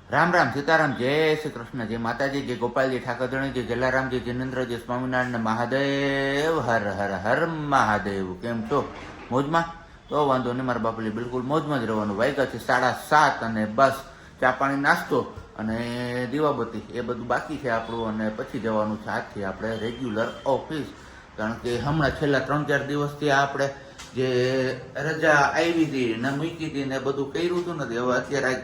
રામ રામ સીતારામ જય શ્રી કૃષ્ણ જય માતાજી જય ગોપાલજી ઠાકરધણી જય જલારામજી જિનેન્દ્રજી સ્વામિનારાયણ મહાદેવ હર હર હર મહાદેવ. કેમ છો? મોજમાં? તો વાંધો નહીં, મારા બાપલી બિલકુલ મોજમાં જ રહેવાનું. વાગ્યા છે 7:30 અને બસ ચા પાણી નાસ્તો અને દીવાબત્તી એ બધું બાકી છે આપણું, અને પછી જવાનું છે આજથી આપણે રેગ્યુલર ઓફિસ. કારણ કે હમણાં છેલ્લા 3-4 દિવસથી આપણે જે રજા આવી હતી ને મૂકી હતી ને બધું કર્યું હતું નથી. હવે અત્યારે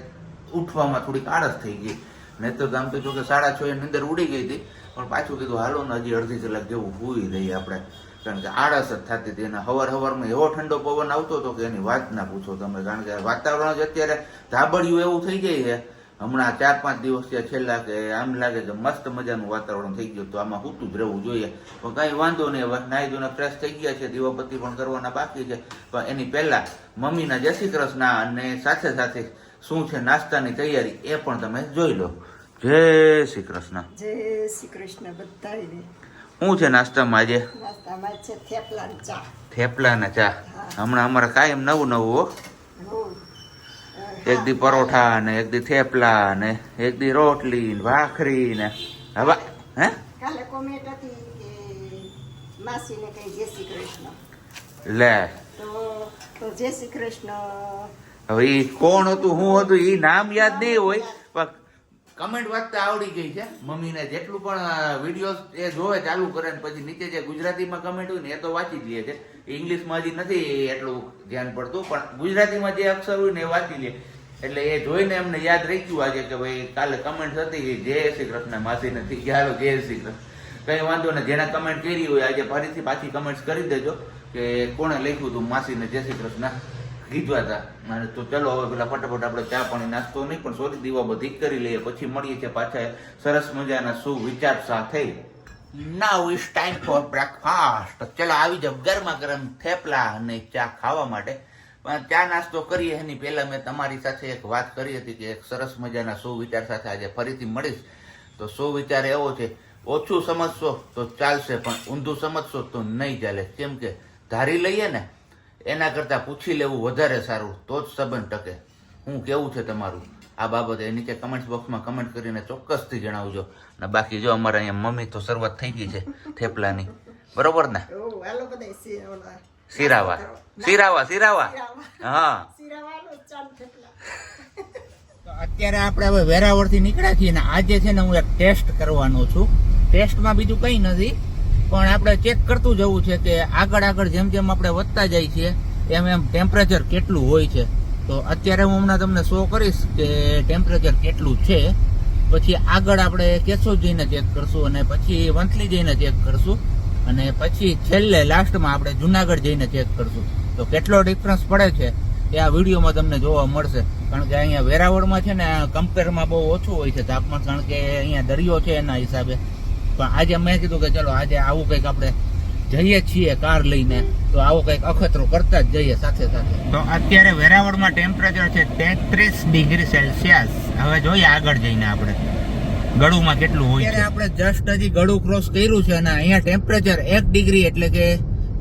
ઉઠવામાં થોડીક આળસ થઈ ગઈ. નહીં તો આમ તો જો કે 6:30 ની અંદર ઉડી ગઈ હતી, પણ પાછું કીધું હાલો ને હજી અડધી કલાક જેવું સૂઈ રહીએ આપણે, કારણ કે આળસ જ થતી હતી. અને સવારમાં એવો ઠંડો પવન આવતો હતો કે એની વાત ના પૂછો તમે. કારણ કે વાતાવરણ જ અત્યારે ધાબળિયું એવું થઈ જાય છે હમણાં 4-5 દિવસથી છેલ્લા, કે આમ લાગે કે મસ્ત મજાનું વાતાવરણ થઈ ગયું. તો આમાં સૂતું જ રહેવું જોઈએ, પણ કાંઈ વાંધો નહીં. હવે નાહી ધોઈને ફ્રેશ થઈ ગયા છે, દીવાબત્તી પણ કરવાના બાકી છે. પણ એની પહેલા મમ્મીના જય શ્રી કૃષ્ણ, અને સાથે સાથે શું છે નાસ્તાની તૈયારી એ પણ તમે જોઈ લો. જય શ્રી કૃષ્ણ. જય શ્રી કૃષ્ણ બધાને. શું છે નાસ્તામાં આજે? નાસ્તામાં છે થેપલા ને ચા. થેપલા ને ચા. હમણાં અમારે કાયમ નવું નવું હો. હોવ. એક દી પરોઠા ને એક દી થેપલા ને એક દી રોટલી ને ભાખરી ને. હવે હે કાલે કોમેન્ટ હતી કે માસીને કઈ જય શ્રી કૃષ્ણ, લે તો જય શ્રી કૃષ્ણ. હવે ઈ કોણ હતું શું હતું ઈ નામ યાદ નહીં હોય, પણ કમેન્ટ વાંચતા આવડી ગઈ છે મમ્મીને. જેટલું પણ વિડીયો એ જોવે ચાલુ કરે ને પછી નીચે જે ગુજરાતીમાં કમેન્ટ હોય ને એ તો વાંચી જ લે છે. ઇંગ્લિશમાં હજી નથી એટલું ધ્યાન પડતું, પણ ગુજરાતીમાં જે અક્ષર હોય ને એ વાંચી લે. એટલે એ જોઈને એમને યાદ રહી ગયું આજે કે ભાઈ કાલે કમેન્ટ હતી જય શ્રી કૃષ્ણ માસીને થઈ ગયા, હાલો જય શ્રી કૃષ્ણ. કઈ વાંધો ને, જેના કમેન્ટ કરી હોય આજે ફરીથી પાછી કમેન્ટ કરી દેજો કે કોણે લખ્યું હતું માસીને જય શ્રી કૃષ્ણ કીધવા હતા. અને તો ચલો હવે પેલા ફટાફટ આપણે ચા પાણી નાસ્તો નહીં પણ સોરી દીવાબત્તી કરી લઈએ, પછી મળીએ છીએ પાછા સરસ મજાના સુવિચાર સાથે. નાઉ ઇટ્સ ટાઈમ ફોર બ્રેકફાસ્ટ. ચલો આવી જાવ ગરમા ગરમ થેપલા અને ચા ખાવા માટે. પણ ચા નાસ્તો કરીએ એની પહેલા મેં તમારી સાથે એક વાત કરી હતી કે એક સરસ મજાના સુવિચાર સાથે આજે ફરીથી મળીશ. તો સુવિચાર એવો છે, ઓછું સમજશો તો ચાલશે પણ ઊંધું સમજશો તો નહીં ચાલે. કેમ કે ધારી લઈએ ને એના કરતાં પૂછી લેવું વધારે સારું, તો જ સંબંધ ટકે. હું કેવું છે તમારું આ બાબતે નીચે કમેન્ટ બોક્સમાં કમેન્ટ કરીને ચોક્કસથી જણાવજો. અને બાકી જો અમારે અહીંયા મમ્મી તો શરૂઆત થઈ ગઈ છે થેપલાની, બરોબર ને? ઓ હાલો બધાય ઓલા સિરાવા સિરાવા સિરાવા હા. સિરાવાનો ચાલ થેપલા. તો અત્યારે આપણે હવે વેરાવળથી નીકળ્યા છીએ ને આજે છે ને હું એક ટેસ્ટ કરવાનો છું. ટેસ્ટમાં બીજું કંઈ નથી, પણ આપણે ચેક કરતું જવું છે કે આગળ જેમ જેમ આપણે વધતા જાય છીએ એમ એમ ટેમ્પરેચર કેટલું હોય છે. તો અત્યારે હું હમણાં તમને શો કરીશ કે ટેમ્પરેચર કેટલું છે. પછી આગળ આપણે કેશોદ જઈને ચેક કરશું, અને પછી વંથલી જઈને ચેક કરશું, અને પછી છેલ્લે લાસ્ટમાં આપણે જુનાગઢ જઈને ચેક કરશું. તો કેટલો ડિફરન્સ પડે છે એ આ વિડીયોમાં તમને જોવા મળશે. કારણ કે અહીંયા વેરાવળમાં છે ને કમ્પેરમાં બહુ ઓછું હોય છે તાપમાન, કારણ કે અહીંયા દરિયો છે એના હિસાબે. પણ આજે મેં કીધું કે ચલો આજે આવું કંઈક આપણે જઈએ છીએ કાર લઈને, તો આવું કંઈક અખતરો કરતા જ જઈએ સાથે સાથે. તો અત્યારે વેરાવળમાં ટેમ્પરેચર છે 33 ડિગ્રી સેલ્સિયસ. હવે જોઈએ આગળ જઈને આપણે ગળુમાં કેટલું હોય છે. આપણે જસ્ટ હજી ગળું ક્રોસ કર્યું છે અને અહીંયા ટેમ્પરેચર 1 ડિગ્રી એટલે કે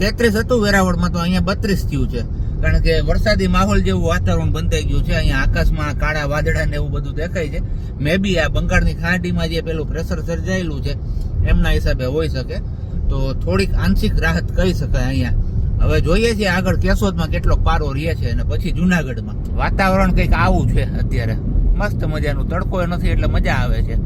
33 હતું વેરાવળમાં, તો અહીંયા 32 થયું છે. કારણ કે વરસાદી માહોલ જેવું વાતાવરણ બંધાઈ ગયું છે. અહીંયા આકાશમાં કાળા વાદળા ને એવું બધું દેખાય છે. મે બી આ બંગાળની ખાડીમાં જે પેલું પ્રેશર સર્જાયેલું છે એમના હિસાબે હોઈ શકે. તો થોડીક આંશિક રાહત કહી શકાય અહીંયા. હવે જોઈએ છીએ આગળ કેશોદમાં કેટલો પારો રહે છે, અને પછી જુનાગઢમાં. વાતાવરણ કંઈક આવું છે અત્યારે, મસ્ત મજાનું. તડકો નથી એટલે મજા આવે છે.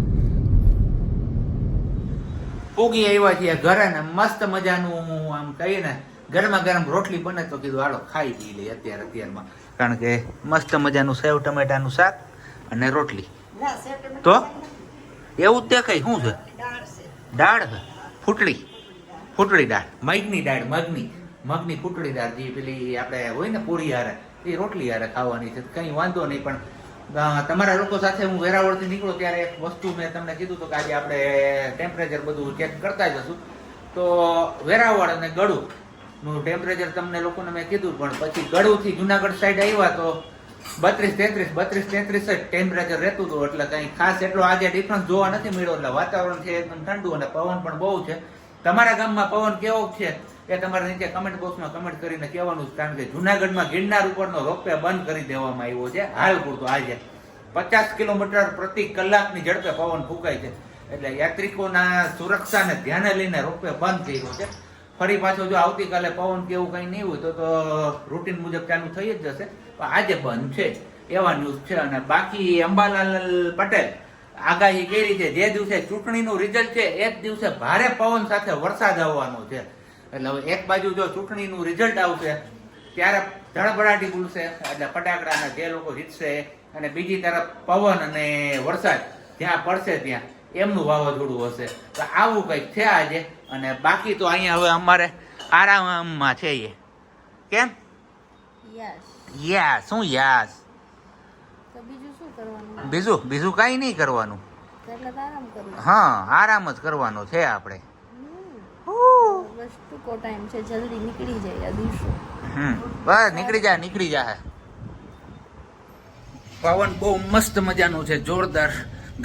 પૂગી આવ્યા છીએ ઘરે ને મસ્ત મજાનું આમ કહીએ ને ગરમા ગરમ રોટલી બને તો કીધું હાલો ખાઈ પી લઈએ અત્યારમાં. કારણ કે મસ્ત મજાનું સેવ ટમેટાનું શાક અને રોટલી. તો એવું જ દેખાય. શું છે? દાળ છે. ફૂટડી દાળ, મગની દાળ, મગની ફૂટડી દાળ, જે પેલી આપણે હોય ને પૂરી હારે એ રોટલી હારે ખાવાની છે. કંઈ વાંધો નહીં. પણ તમારા લોકો સાથે હું વેરાવળથી નીકળો ત્યારે એક વસ્તુ મેં તમને કીધું હતું કે આજે આપણે ટેમ્પરેચર બધું ચેક કરતા જશું. તો વેરાવળ અને ગળું નું ટેમ્પરેચર તમને લોકોને મેં કીધું, પણ પછી ગળુથી જુનાગઢ સાઈડ આવ્યા તો 32-33 જ ટેમ્પરેચર રહેતું હતું. એટલે કંઈ ખાસ એટલો આજે ડિફરન્સ જોવા નથી મળ્યો. એટલે વાતાવરણ છે એકદમ ઠંડુ અને પવન પણ બહુ છે. તમારા ગામમાં પવન કેવો છે એ તમારે નીચે કમેન્ટ બોક્સમાં કમેન્ટ કરીને કહેવાનું છે. કારણ કે જુનાગઢમાં ગિરનાર ઉપરનો રોપવે બંધ કરી દેવામાં આવ્યો છે હાલ પૂરતો આજે. 50 કિલોમીટર પ્રતિ કલાકની ઝડપે પવન ફૂંકાય છે. એટલે યાત્રિકોના સુરક્ષાને ધ્યાને લઈને રોપવે બંધ કર્યો છે. ફરી પાછો જો આવતીકાલે પવન કે એવું કંઈ નહીં હોય તો રૂટીન મુજબ ચાલુ થઈ જ જશે, પણ આજે બંધ છે એવા ન્યૂઝ છે. અને બાકી અંબાલાલ પટેલ આગાહી કરી છે જે દિવસે ચૂંટણીનું રિઝલ્ટ છે એ જ દિવસે ભારે પવન સાથે વરસાદ આવવાનો છે. એટલે હવે એક બાજુ જો ચૂંટણીનું રિઝલ્ટ આવશે ત્યારે ધડબડાટી બોલશે એટલે ફટાકડાના જે લોકો જીતશે, અને બીજી તરફ પવન અને વરસાદ જ્યાં પડશે ત્યાં એમનું વાવાઝોડું હશે. તો આવું કંઈક છે આજે. અને બાકી તો અહીંયા હવે અમારે આરામમાં છે. એ કેમ યાસ શું યાસ બીજું કઈ નહીં કરવાનું. હા, આરામ જ કરવાનો છે આપણે. બસ નીકળી જાય. પવન બહુ મસ્ત મજાનું છે, જોરદાર.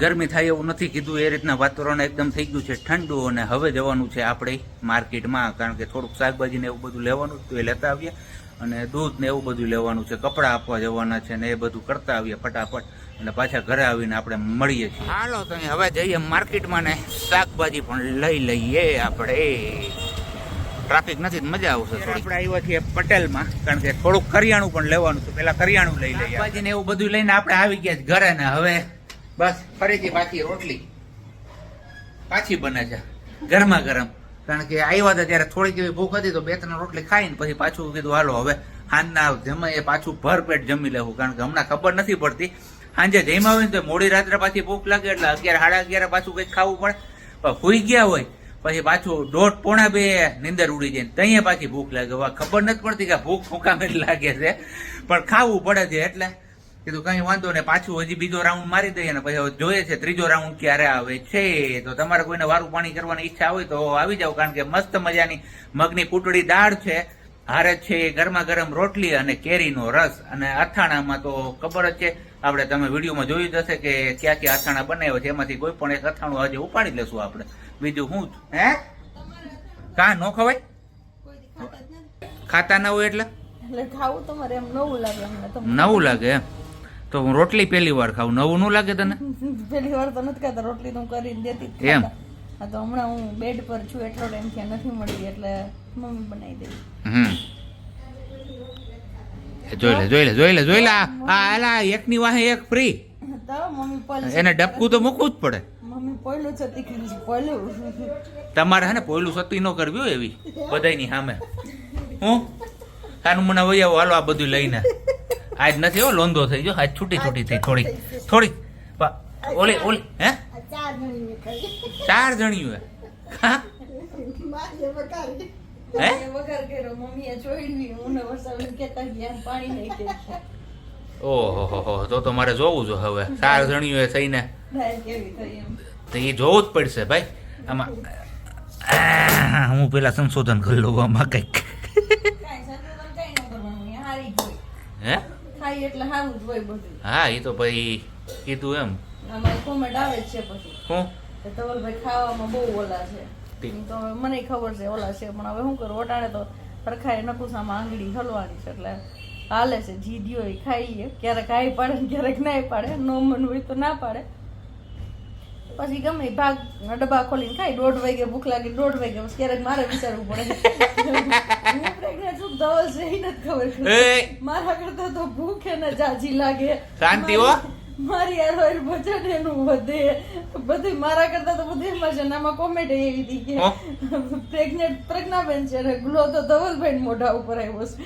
ગરમી થાય એવું નથી કીધું, એ રીતના વાતાવરણ એકદમ થઈ ગયું છે ઠંડુ. અને હવે જવાનું છે આપણે માર્કેટમાં, કારણ કે થોડુંક શાકભાજી ને એવું બધું લેવાનું હતું એ લેતા આવીએ, અને દૂધ ને એવું બધું લેવાનું છે, કપડાં આપવા જવાના છે ને એ બધું કરતા આવીએ ફટાફટ, અને પાછા ઘરે આવીને આપણે મળીએ છીએ. હાલો તો હવે જઈએ માર્કેટમાં ને શાકભાજી પણ લઈ લઈએ આપણે. ટ્રાફિક નથી, મજા આવશે. આપણે આવ્યા છીએ પટેલમાં, કારણ કે થોડુંક કરિયાણું પણ લેવાનું છે. પેલા કરિયાણું લઈ લઈએ, શાકભાજી ને એવું બધું લઈને આપણે આવી ગયા ઘરે. ને હવે બસ ફરીથી પાછી રોટલી પાછી બને છે ગરમા ગરમ, કારણ કે આવ્યા હતા ત્યારે થોડીક એવી ભૂખ હતી તો 2-3 રોટલી ખાઈને પછી પાછું કીધું હાલો હવે હાંજના જમે એ પાછું ભરપેટ જમી લેવું, કારણ કે હમણાં ખબર નથી પડતી. સાંજે જમ્યા હોય ને તો મોડી રાત્રે પાછી ભૂખ લાગે, એટલે 11-11:30 પાછું કંઈક ખાવું પડે. પણ સુઈ ગયા હોય પછી પાછું 1:30-1:30 નીંદર ઉડી જાય, ત્યાં પાછી ભૂખ લાગે. ખબર નથી પડતી કે ભૂખ ફૂંકામે લાગે છે, પણ ખાવું પડે છે. એટલે કીધું કઈ વાંધો ને, પાછું હજી બીજો રાઉન્ડ મારી દઈએ ને પછી જોઈએ છે ત્રીજો રાઉન્ડ ક્યારે આવે છે. તો તમારે કોઈને વારું પાણી કરવાની ઈચ્છા હોય તો આવી જાવ, કારણ કે મસ્ત મજાની મગની કૂટડી દાળ છે, હારે છે ગરમા ગરમ રોટલી અને કેરીનો રસ. અને અથાણામાં તો ખબર જ છે આપણે, તમે વિડીયોમાં જોયું જ હશે કે ક્યાં ક્યાં અથાણા બનાવ્યો છે, એમાંથી કોઈ પણ એક અથાણું આજે ઉપાડી લેશું આપણે. બીજું હું હે કા નો ખવાય, ખાતા ના હોય એટલે ખાવું તમારે એમ નવું લાગે. નવું લાગે એમ તો હું રોટલી પહેલી વાર ખાવું, નવું ન લાગે તને? પહેલી વાર તો નથી ખાતા, રોટલી તો કરીને દેતી એમ. હા તો હમણાં હું બેડ પર છું, એટલો ટાઈમ ત્યાં નથી મળી એટલે મમ્મી બનાવી દે. જોઈ લે આ એલા એકની વાહે એક ફ્રી. તો મમ્મી પહેલું એને ડબકું તો મૂકવું જ પડે. મમ્મી પહેલું છતી કરી છે, પહેલું. તમારે હે ને પહેલું સતી ન કરવી હોય એવી બધાયની સામે. હું તાનું મને વૈયાવો હાલો આ બધું લઈને. આજ નથી હો, લોંધો થઈ ગયો આજ, છૂટી થઈ થોડી. ઓલી હે 4 જણીઓ હે વગર કર્યો મમ્મીએ જોઈડવી, મને વસાવીને કહેતા ગયા પાણી નહીં દે. ઓહો તો મારે જોવું જો હવે 4 જણીઓ થઈને કેવી થઈ એમ તો એ જોવું જ પડશે ભાઈ. આમાં હું પેલા સંશોધન કરી લઉં આમાં કંઈક. હે ખાઈ એટલે સારું જ હોય બધું. હા એ તો ભાઈ કીધું એમ. અમારી કોમેન્ટ આવે જ છે પછી હું ધવલભાઈ ખાવામાં બહુ ઓલા છે, તો મને ખબર છે ઓલા છે, પણ હવે શું કરું, ઓટાણે તો સરખાએ નકુસામાં આંગળી હલવાની છે એટલે હાલે છે. જી દ્યો એ ખાઈએ, ક્યારેક ખાઈ પાડે ને ક્યારેક ના પાડે, નો મન હોય તો ના પાડે. પછી ગમે ભાગ ડબ્બા ખોલીને ખાઈ. 1:30 વાગે ભૂખ લાગે, 1:30 વાગે પછી ક્યારેક મારે વિચારવું પડે હું પ્રેગ્નેન્ટ છું, ધવલ છે એ નથી ખબર. મારા કરતા તો ભૂખ એને જાજી લાગે. શાંતિ હો, મારી યાર વજન એનું વધે બધું, મારા કરતા તો બધું એમાં છે. આમાં કોમેન્ટ એવી હતી કે પ્રેગ્નેન્ટ પ્રજ્ઞાબેન છે અને ગ્લો તો ધવલભાઈ મોઢા ઉપર આવ્યો છે.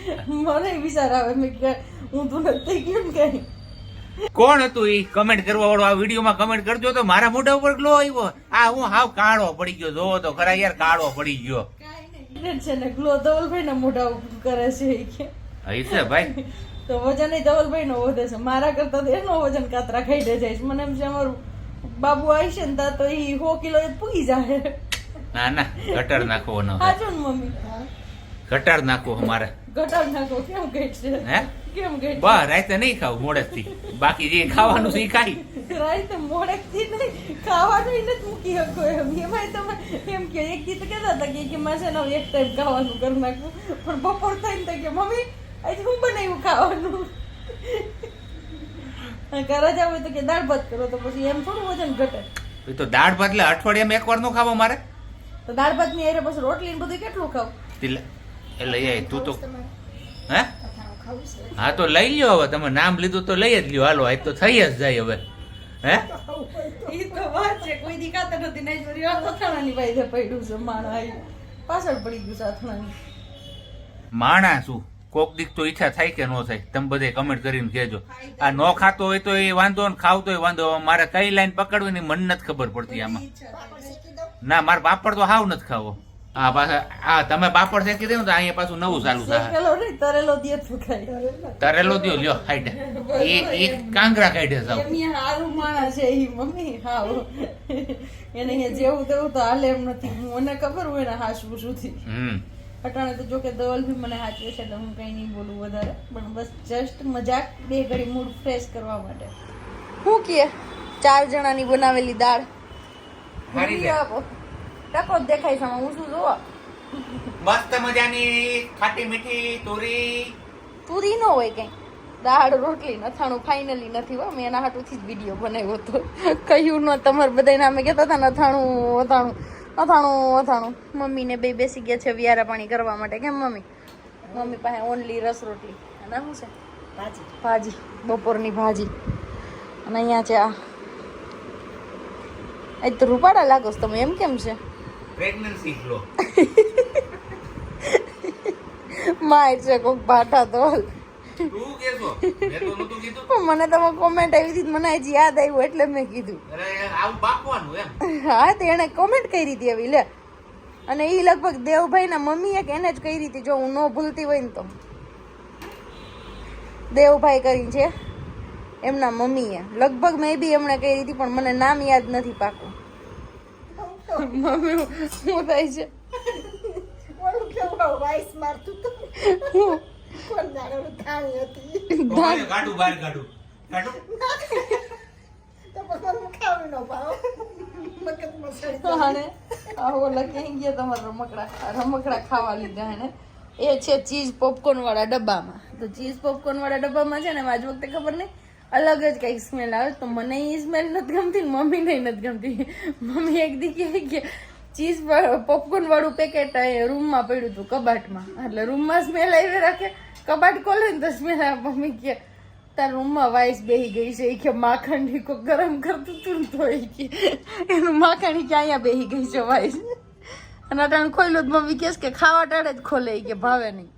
મને વિચાર આવે મેં કે હું તું નથી કેમ કઈ. કોણ હતું ઈ કમેન્ટ કરવા વાળો? આ વિડીયોમાં કમેન્ટ કરજો તો મારા મોઢા ઉપર ગ્લો આવ્યો. આ હું હાવ કાળો પડી ગયો, જોવો તો ખરા યાર, કાળો પડી ગયો. કાઈ છે ને ગ્લો ધવલભાઈ ના મોઢા ઉપર કરે છે કે અહીં છે ભાઈ. તો વજન ધવલભાઈ નો વધે છે, મારા કરતા તો એનો વજન કાતરા ખાઈ દે જાય છે. મને એમ છે અમારું બાબુ આવશે ને તો એ 100 કિલો પૂગી જાય. ના ગટર નાખવો ન. હાચો ને મમ્મી, ગટર નાખવો અમારે. ગટર નાખો કેમ ઘટ છે? હે કેમ ઘટ? બસ રાતે નહીં ખાવું મોડેક થી, બાકી જે ખાવાનું છે એ ખાઈ. રાતે મોડેક થી નહીં ખાવાનું નથી મૂકી શકો એમ. એમાં તમે એમ કે એક દી તો કહેતા હતા કે મારે છે ને એક ટાઈમ ખાવાનું કરી નાખવું, પણ બપોર થઈને કે મમ્મી આજે હું બનાવ્યું ખાવાનું. ઘરે જાવ હોય તો કે દાળ ભાત કરો તો પછી એમ થોડું વજન ઘટે. એ તો દાળ ભાત એટલે અઠવાડિયામાં એકવાર નો ખાવો મારે. તો દાળ ભાત ની હારે પછી રોટલી ને બધું કેટલું ખાવ? એટલે એ તું તો હે હા તો લઈ લ્યો હવે, તમે નામ લીધું તો લઈ જ લ્યો. હાલો આજ તો થઈ જ જાય હવે. હે ઈ તો વાત છે, કોઈ દી ખાતા નથી. નહીં જોરી અથાણાની ભાઈ છે પડ્યું છે માણા આવી પાછળ પડી ગયું છે અથાણાની. માણા શું કોક દીક તો ઈચ્છા થાય કે ન થાય તમે બધે કમેન્ટ કરીને કહેજો. આ નો ખાતો હોય તો એ વાંધો ને ખાવતો હોય વાંધો. મારે કઈ લાઈન પકડવી ની મને નથી ખબર પડતી આમાં. ના મારે પાપડ તો હાવ નથી ખાવો. હા પાછા હા તમે પાપડ શેકી દે ને તો અહીંયા પાછું નવું ચાલુ થાય. શેકેલો નહીં, તરેલો દે તો ખાય. તરેલો દ્યો લ્યો હાઈડે એ કાંગરા કાઢે જાવ. એમની હારું માણા છે ઈ મમ્મી. હાવ એને અહીંયા જેવું તેવું તો હાલે એમ નથી. મને ખબર હોય ને હાસવું સુધી. અટાણે તો જો કે દવલ બી મને હાચવે છે એટલે હું કઈ નહીં બોલું વધારે, પણ બસ જસ્ટ મજાક, બે ઘડી મૂડ ફ્રેશ કરવા માટે. શું કે 4 જણાની બનાવેલી દાળ સારી છે. ટકો જ દેખાય છે હું શું જોવા. મસ્ત મજાની ખાટી મીઠી તોરી. પૂરી ન હોય કઈ, દાળ રોટલી અથાણું ફાઇનલી નથી હો. મેં એના હાટુથી જ વિડીયો બનાવ્યો હતો. કહ્યું ન તમારે બધા નામે કહેતા હતા ને અથાણું અથાણું અથાણું અથાણું. મમ્મીને બે બેસી ગયા છે વિયારા પાણી કરવા માટે. કેમ મમ્મી? મમ્મી પાસે ઓનલી રસ રોટલી અને શું છે ભાજી, બપોરની ભાજી. અને અહીંયા છે આ આજ તો રૂપાડા લાગો છો તમે. એમ કેમ છે? પ્રેગ્નન્સી ફ્લો માય છે કોક ભાઠા તો. તું કેસો મેં તો નતું કીધું. મને તમે કોમેન્ટ આવી હતી મને હજી યાદ આવ્યું એટલે મેં કીધું. અરે આવું બાપવાનું એમ. હા તો એને કોમેન્ટ કરી હતી એવી લે. અને એ લગભગ દેવભાઈ ના મમ્મીએ કે એને જ કરી હતી, જો હું ન ભૂલતી હોય ને તો. દેવભાઈ કરી છે એમના મમ્મીએ લગભગ મે બી એમણે કરી હતી, પણ મને નામ યાદ નથી પાકું. મમ્મી શું થાય છે? ઓલું કેવું વાઈસ મારતું તો કોણ જાણે ઓલું ધાણી હતી કોને કાઢું બહાર કાઢું કાઢું તો પછી ખાવી ન પાવ મગજમાં સડી જાય. અને આવો લખી ગયા તમારા રમકડા ખાવા લીધા એને. એ છે ચીઝ પોપકોર્ન વાળા ડબ્બામાં. તો ચીઝ પોપકોર્ન વાળા ડબ્બામાં છે ને આજ વખતે ખબર નહીં અલગ જ કઈક સ્મેલ આવે. તો મને એ સ્મેલ નથી ગમતી, મમ્મીને નથી ગમતી. મમ્મી એક દી કહે કે ચીઝ પોપકોર્ન વાળું પેકેટ રૂમમાં પડ્યું હતું કબાટમાં, એટલે રૂમમાં સ્મેલ આવી રાખે. કબાટ ખોલે ને તો સ્મેલ આવે. મમ્મી કે તાર રૂમમાં વાઈસ બેહી ગઈ છે. એ કે માખણ કો ગરમ કરતું તું તો એ કે એનું માખણ કે અહીંયા બેહી ગઈ છે વાઈસ. અને અટાણ ખોલ્યું મમ્મી કેસ કે ખાવા ટાળે જ ખોલે કે ભાવે નહીં.